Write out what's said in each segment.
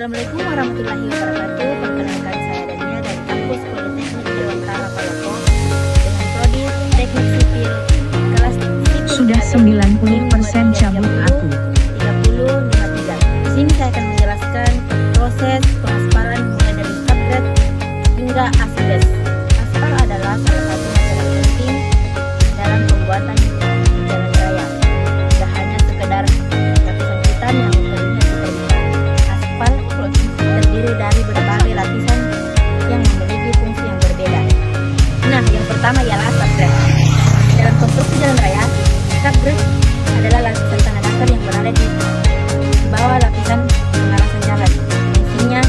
Assalamualaikum warahmatullahi wabarakatuh. Perkenalkan saya Dania dari kampus Politeknik Dewantara Palopo dengan prodi Teknik Sipil kelas Sipil. Sudah 90% cabut aku. 3053. Di sini saya akan menjelaskan proses pengaspalan mulai dari subgrade hingga asbes. Aspal adalah salah satu material penting dalam pembuatan jalan raya. Tidak hanya sekedar lapisan hitam yang perlunya di permukaan. Aspal terdiri dari berbagai lapisan yang memiliki fungsi yang berbeda. Nah, yang pertama ialah subgrade. Dalam konstruksi jalan raya, subgrade adalah lapisan tanah dasar yang berada di bawah lapisan pengarasan jalan. Fungsinya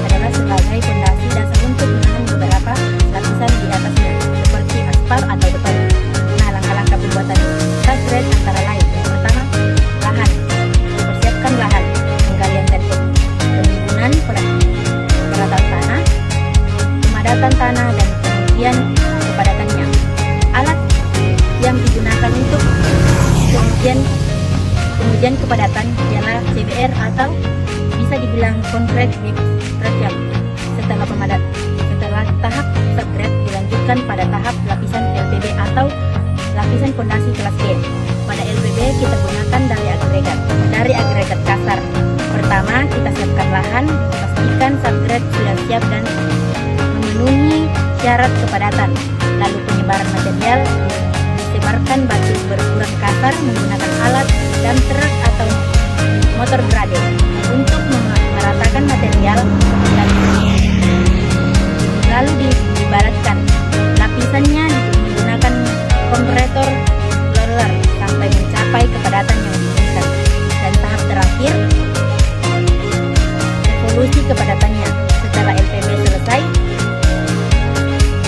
adalah sebagai fondasi dasar untuk menahan beberapa lapisan di atasnya, seperti aspal atau beton. Nah, langkah-langkah pembuatan subgrade antara lain. Yang pertama, lahan. Mempersiapkan lahan, penggalian dan penimbunan perataan tanah, pemadatan tanah, dan kemudian kepadatannya. Alat yang digunakan untuk kemudian kepadatan ialah CBR atau bisa dibilang concrete mix jam. Setelah tahap subgrade dilanjutkan pada tahap lapisan LPB atau lapisan fondasi kelas B. Pada LPB kita gunakan dari agregat kasar. Pertama, kita siapkan lahan, pastikan subgrade sudah siap dan memenuhi syarat kepadatan. Lalu penyebaran material, disebarkan batu berukuran kasar menggunakan alat dump truck atau motor grade untuk meratakan material, lalu dibaratkan lapisannya menggunakan komparator roller sampai mencapai kepadatan yang diinginkan. Dan tahap terakhir, evolusi kepadatannya. Setelah LPB selesai,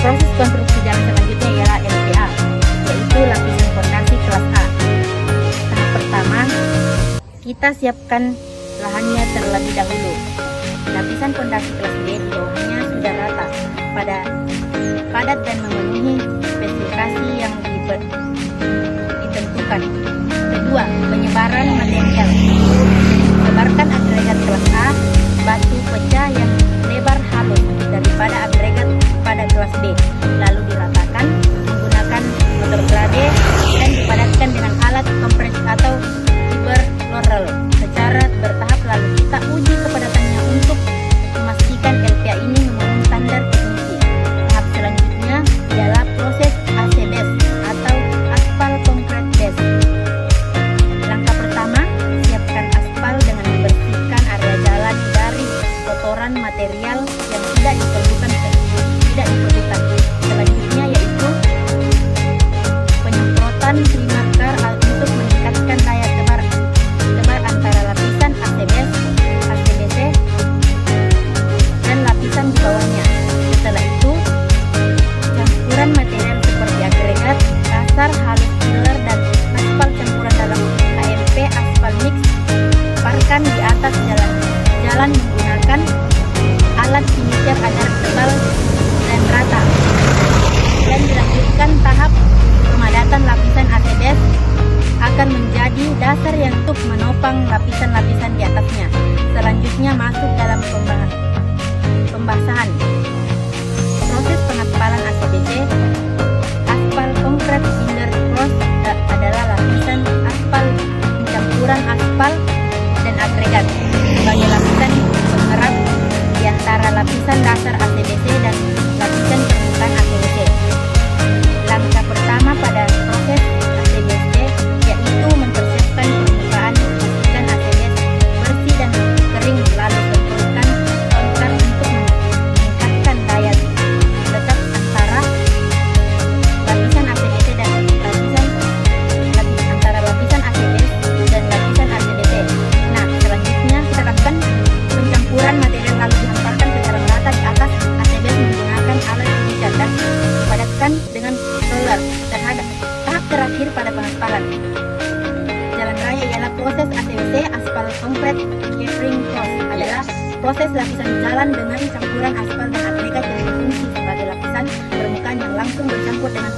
proses konstruksi jalan selanjutnya ialah LPA, yaitu lapisan fondasi kelas A. Tahap pertama, kita siapkan lahannya terlebih dahulu. Lapisan fondasi kelas B di bawahnya sudah rata, padat dan memenuhi spesifikasi yang ditentukan. Kedua, penyebaran material. Sebarkan agregat kelas A, batu pecah yang lebar halus daripada agregat pada kelas B, lalu diratakan menggunakan motor grade dan dipadatkan dengan alat kompres atau fiber roller secara bertahap. Lalu kita uji kepadatannya untuk memastikan LPA ini memenuhi standar teknisi. Tahap selanjutnya ialah proses ACBS atau aspal concrete base. Langkah pertama, siapkan aspal dengan membersihkan area jalan dari kotoran material yang tidak diperlukan. Selanjutnya yaitu penyemprotan primarkar untuk meningkatkan daya tebar antara lapisan ACBC dan lapisan di bawahnya. Setelah itu, campuran material seperti agregat kasar, halus filler, dan aspal campuran dalam AMP aspal mix parkan di atas jalan menggunakan alat finisher agar tebal dan rata. Dan dilanjutkan tahap pemadatan lapisan ACBS akan menjadi dasar yang untuk menopang lapisan-lapisan di atasnya. Selanjutnya masuk dalam pembasahan. Proses pengaspalan ACBC, aspal concrete binder cross adalah lapisan aspal campuran aspal dan agregat sebagai lapisan pengeras di antara lapisan dasar ACBC dan lapisan permukaan ACBC. Langkah pertama pada proses ACBC yaitu mempersiapkan permukaan, pastikan ACBC bersih dan kering, lalu semprotkan kontak untuk meningkatkan daya letak antara lapisan ACBC dan lapisan ACBC. Nah, selanjutnya kita lakukan pencampuran material lalu dihantarkan secara merata di atas ACBC menggunakan alat finisher dan dipadatkan dengan roller. Terhadap tahap terakhir pada pengaspalan jalan raya ialah proses ACBC aspal concrete covering cross adalah proses lapisan jalan dengan campuran aspal dan agregat yang berfungsi sebagai lapisan permukaan yang langsung bercampur dengan